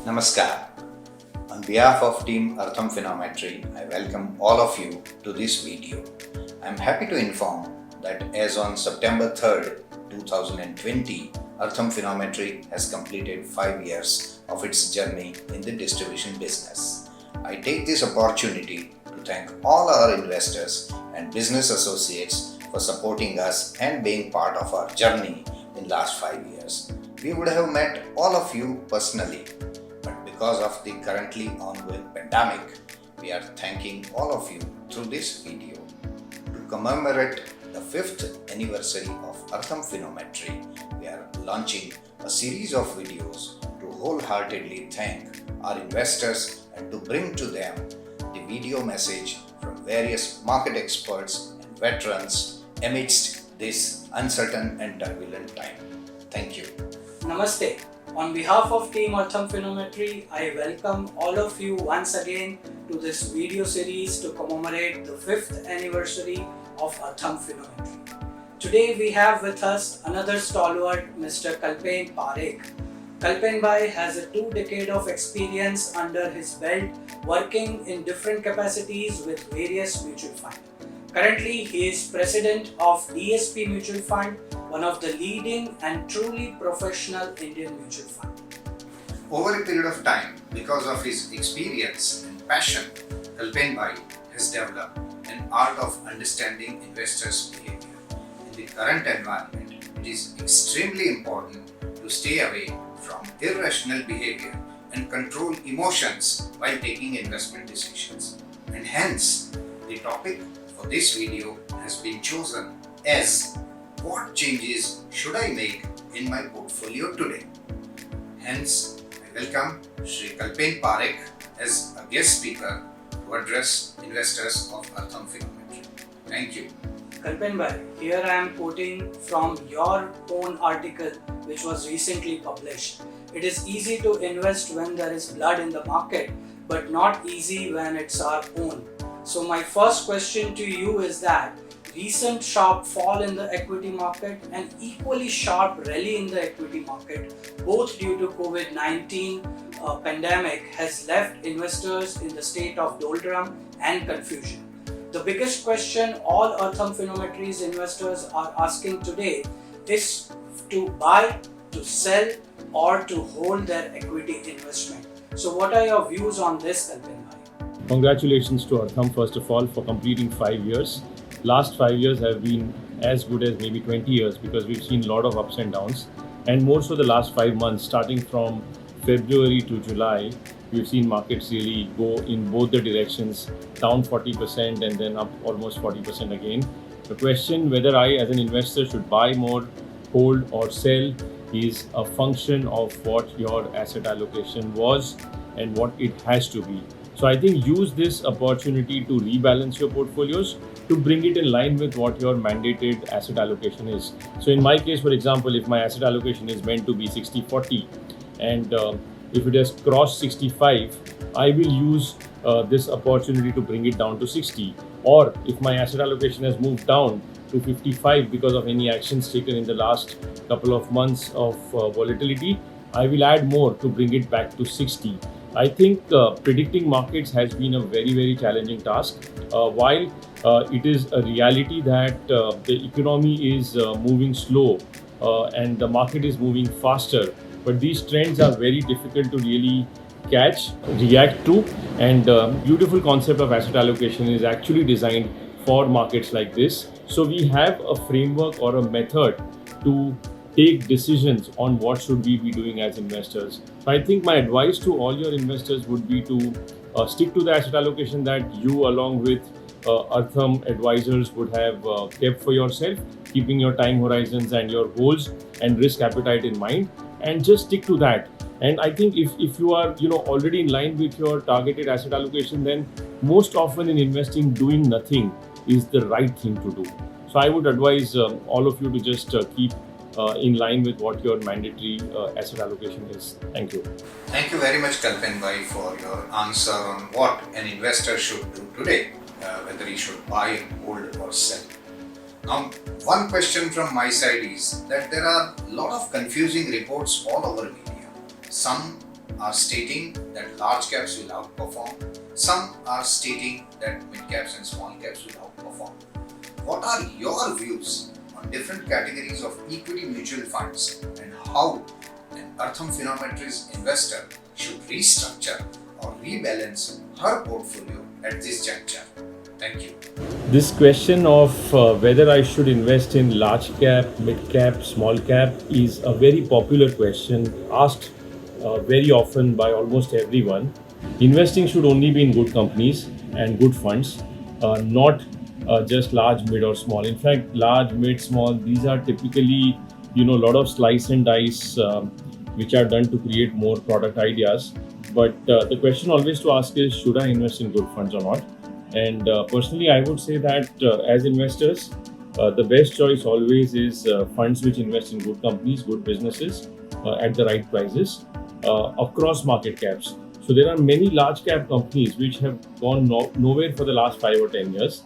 Namaskar. On behalf of Team Artham Phenometry, I welcome all of you to this video. I am happy to inform that as on September 3rd, 2020, Artham Phenometry has completed 5 years of its journey in the distribution business. I take this opportunity to thank all our investors and business associates for supporting us and being part of our journey in last 5 years. We would have met all of you personally, but because of the currently ongoing pandemic, we are thanking all of you through this video. To commemorate the 5th anniversary of Artham Phenometry, we are launching a series of videos to wholeheartedly thank our investors and to bring to them the video message from various market experts and veterans amidst this uncertain and turbulent time. Thank you. Namaste. On behalf of Team Artham Phenometry, I welcome all of you once again to this video series to commemorate the 5th anniversary of Artham Phenometry. Today we have with us another stalwart, Mr. Kalpen Parekh. Kalpen Bhai has a 2 decade of experience under his belt working in different capacities with various mutual funds. Currently, he is president of DSP Mutual Fund, one of the leading and truly professional Indian mutual fund. Over a period of time, because of his experience and passion, Kalpen Bhai has developed an art of understanding investors' behavior. In the current environment, it is extremely important to stay away from irrational behavior and control emotions while taking investment decisions. And hence, the topic for this video has been chosen as what changes should I make in my portfolio today? Hence, I welcome Shri Kalpen Parekh as a guest speaker to address investors of Artham Phenometry. Thank you. Kalpen Bhai, here I am quoting from your own article which was recently published. It is easy to invest when there is blood in the market, but not easy when it's our own. So my first question to you is that recent sharp fall in the equity market and equally sharp rally in the equity market, both due to COVID-19 pandemic, has left investors in the state of doldrum and confusion. The biggest question all Artham Phenometry's investors are asking today is to buy, to sell, or to hold their equity investment. So what are your views on this, Kalpen Bhai? Congratulations to Artham first of all for completing 5 years. Last 5 years have been as good as maybe 20 years because we've seen a lot of ups and downs, and more so the last 5 months starting from February to July. We've seen markets really go in both the directions, down 40% and then up almost 40% again. The question whether I as an investor should buy more, hold or sell is a function of what your asset allocation was and what it has to be. So I think use this opportunity to rebalance your portfolios to bring it in line with what your mandated asset allocation is. So in my case, for example, if my asset allocation is meant to be 60-40 and if it has crossed 65, I will use this opportunity to bring it down to 60. Or if my asset allocation has moved down to 55 because of any actions taken in the last couple of months of volatility, I will add more to bring it back to 60. I think predicting markets has been a very, very challenging task. While it is a reality that the economy is moving slow and the market is moving faster, but these trends are very difficult to really catch, react to, and beautiful concept of asset allocation is actually designed for markets like this. So we have a framework or a method to take decisions on what should we be doing as investors. So I think my advice to all your investors would be to stick to the asset allocation that you along with Artham advisors would have kept for yourself, keeping your time horizons and your goals and risk appetite in mind, and just stick to that. And I think if you are already in line with your targeted asset allocation, then most often in investing, doing nothing is the right thing to do. So I would advise all of you to just keep in line with what your mandatory asset allocation is. Thank you. Thank you very much, Kalpen Bhai, for your answer on what an investor should do today, whether he should buy, hold or sell. Now, one question from my side is that there are a lot of confusing reports all over media. Some are stating that large caps will outperform. Some are stating that mid caps and small caps will outperform. What are your views on different categories of equity mutual funds and how an Artham Phenometry's investor should restructure or rebalance her portfolio at this juncture? Thank you. This question of whether I should invest in large cap, mid cap, small cap is a very popular question asked very often by almost everyone. Investing should only be in good companies and good funds, not just large, mid, or small. In fact, large, mid, small, these are typically, a lot of slice and dice which are done to create more product ideas. But the question always to ask is, should I invest in good funds or not? And personally, I would say that as investors, the best choice always is funds which invest in good companies, good businesses at the right prices across market caps. So there are many large cap companies which have gone nowhere for the last 5 or 10 years.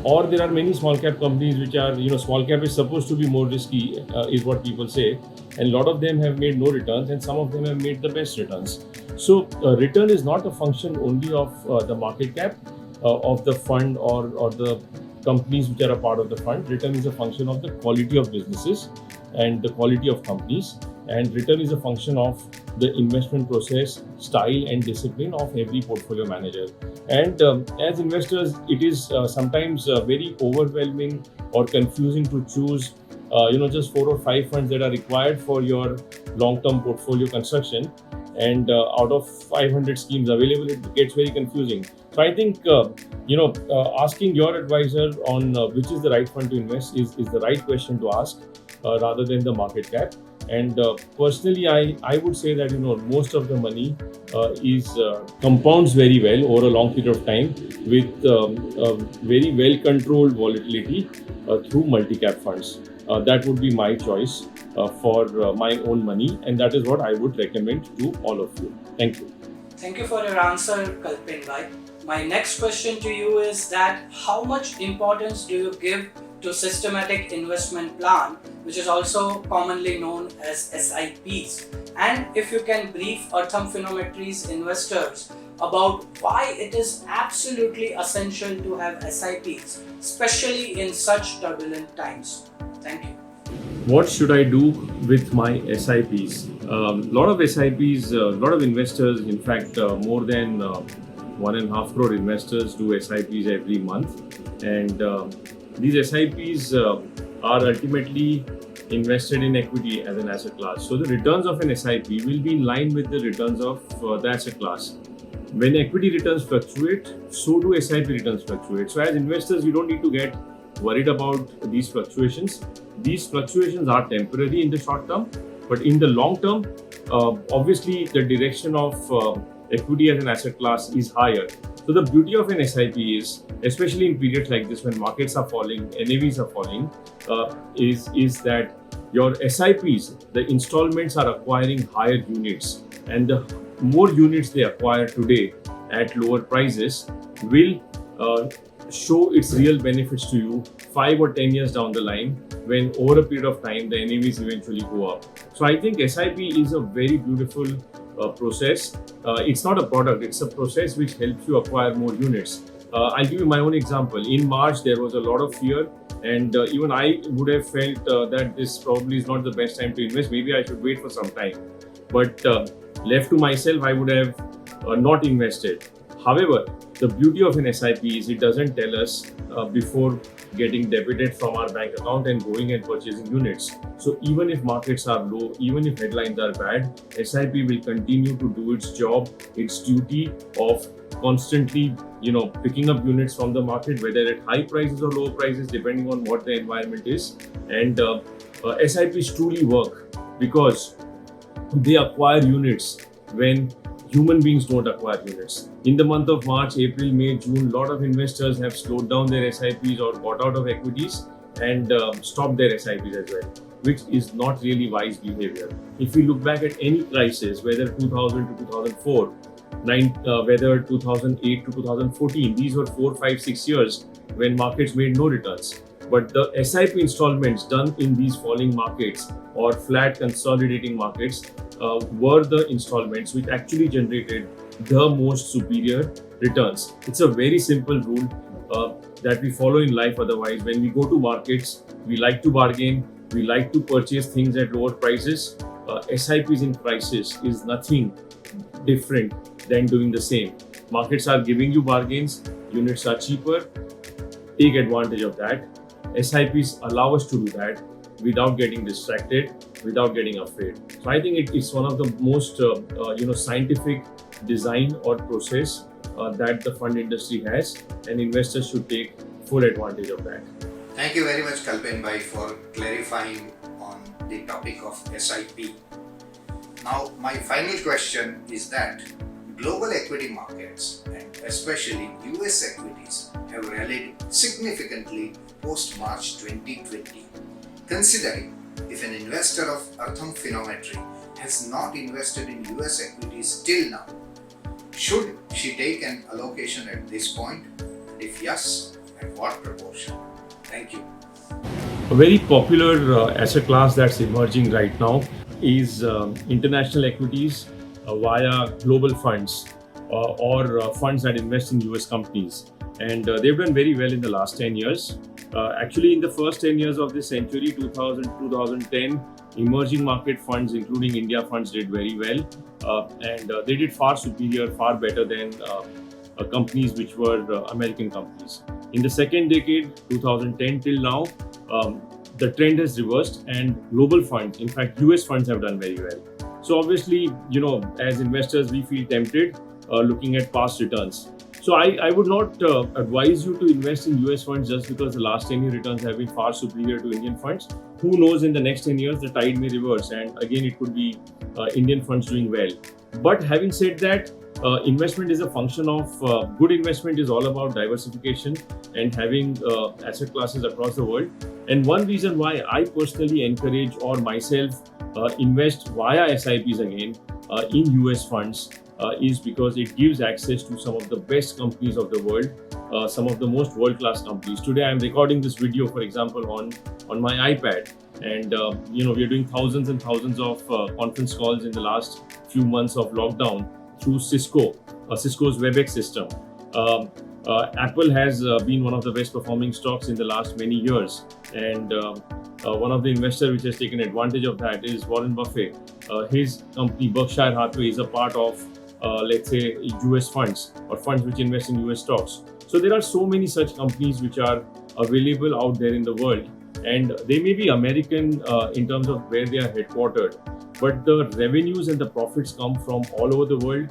Or there are many small cap companies which are, small cap is supposed to be more risky, is what people say. And a lot of them have made no returns and some of them have made the best returns. So return is not a function only of the market cap of the fund or the companies which are a part of the fund. Return is a function of the quality of businesses and the quality of companies. And return is a function of the investment process, style, and discipline of every portfolio manager. And as investors, it is sometimes very overwhelming or confusing to choose, just 4 or 5 funds that are required for your long-term portfolio construction. And out of 500 schemes available, it gets very confusing. So I think, asking your advisor on which is the right fund to invest is the right question to ask rather than the market cap. And personally, I would say that, most of the money is compounds very well over a long period of time with very well-controlled volatility through multi-cap funds. That would be my choice for my own money, and that is what I would recommend to all of you. Thank you. Thank you for your answer, Kalpin bhai. My next question to you is that how much importance do you give to systematic investment plan, which is also commonly known as SIPs? And if you can brief Artham Phenometry's investors about why it is absolutely essential to have SIPs, especially in such turbulent times. Thank you. What should I do with my SIPs? A lot of SIPs, a lot of investors, in fact, more than 1.5 crore investors do SIPs every month. And these SIPs are ultimately invested in equity as an asset class. So the returns of an SIP will be in line with the returns of the asset class. When equity returns fluctuate, so do SIP returns fluctuate. So as investors, you don't need to get worried about these fluctuations. These fluctuations are temporary in the short term, but in the long term, obviously the direction of equity as an asset class is higher. So the beauty of an SIP is, especially in periods like this when markets are falling, NAVs are falling, is that your SIPs, the installments are acquiring higher units, and the more units they acquire today at lower prices will show its real benefits to you 5 or 10 years down the line when over a period of time the NAVs eventually go up. So I think SIP is a very beautiful process. It's not a product, it's a process which helps you acquire more units. I'll give you my own example. In March, there was a lot of fear, and even I would have felt that this probably is not the best time to invest. Maybe I should wait for some time. But left to myself, I would have not invested. However, the beauty of an SIP is it doesn't tell us before getting debited from our bank account and going and purchasing units. So even if markets are low, even if headlines are bad, SIP will continue to do its job, its duty of constantly, picking up units from the market, whether at high prices or low prices, depending on what the environment is. And SIPs truly work because they acquire units when human beings don't acquire units. In the month of March, April, May, June, a lot of investors have slowed down their SIPs or got out of equities and stopped their SIPs as well, which is not really wise behavior. If we look back at any crisis, whether 2000 to 2004, whether 2008 to 2014, these were 4, 5, 6 years when markets made no returns. But the SIP installments done in these falling markets or flat consolidating markets were the installments which actually generated the most superior returns. It's a very simple rule that we follow in life. Otherwise, when we go to markets, we like to bargain, we like to purchase things at lower prices. SIPs in prices is nothing different than doing the same. Markets are giving you bargains, units are cheaper, take advantage of that. SIPs allow us to do that without getting distracted, without getting afraid. So I think it's one of the most scientific design or process that the fund industry has, and investors should take full advantage of that. Thank you very much, Kalpen Bhai, for clarifying on the topic of SIP. Now, my final question is that global equity markets and especially US equities have rallied significantly post-March 2020. Considering if an investor of Artham Phenometry has not invested in US equities till now, should she take an allocation at this point? If yes, at what proportion? Thank you. A very popular asset class that's emerging right now is international equities via global funds or funds that invest in US companies. And they've done very well in the last 10 years. Actually, in the first 10 years of this century, 2000 2010, emerging market funds, including India funds, did very well. And they did far superior, far better than companies which were American companies. In the second decade, 2010 till now, the trend has reversed and global funds, in fact, US funds have done very well. So obviously, as investors, we feel tempted looking at past returns. So I would not advise you to invest in US funds just because the last 10-year returns have been far superior to Indian funds. Who knows, in the next 10 years, the tide may reverse and again, it could be Indian funds doing well. But having said that, investment is a function of good investment is all about diversification and having asset classes across the world. And one reason why I personally encourage or myself invest via SIPs again in US funds is because it gives access to some of the best companies of the world, some of the most world-class companies. Today I'm recording this video, for example, on my iPad, and we are doing thousands and thousands of conference calls in the last few months of lockdown through Cisco's WebEx system. Apple has been one of the best performing stocks in the last many years, and one of the investors which has taken advantage of that is Warren Buffett. His company Berkshire Hathaway is a part of let's say US funds or funds which invest in US stocks. So there are so many such companies which are available out there in the world, and they may be American in terms of where they are headquartered, but the revenues and the profits come from all over the world.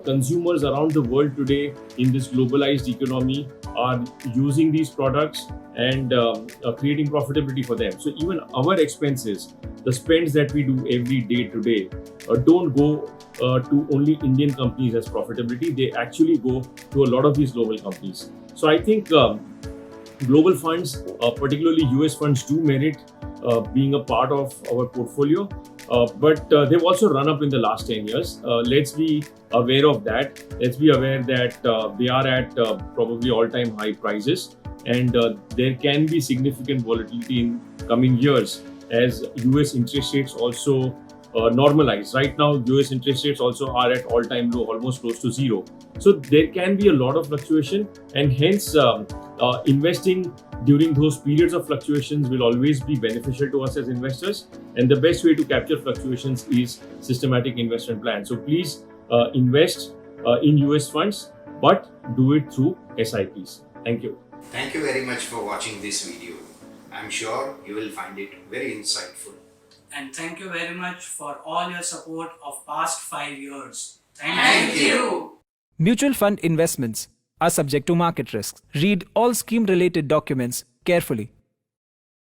Consumers around the world today in this globalized economy are using these products and creating profitability for them. So even our expenses, the spends that we do every day today, don't go to only Indian companies as profitability. They actually go to a lot of these global companies. So I think global funds, particularly US funds, do merit being a part of our portfolio. But they've also run up in the last 10 years. Let's be aware of that. Let's be aware that they are at probably all-time high prices, and there can be significant volatility in coming years as US interest rates also normalize. Right now, US interest rates also are at all-time low, almost close to zero. So there can be a lot of fluctuation, and hence investing during those periods of fluctuations will always be beneficial to us as investors. And the best way to capture fluctuations is systematic investment plan. So please invest in US funds, but do it through SIPs. Thank you. Thank you very much for watching this video. I'm sure you will find it very insightful. And thank you very much for all your support of past 5 years. Thank you. Mutual fund investments are subject to market risks. Read all scheme-related documents carefully.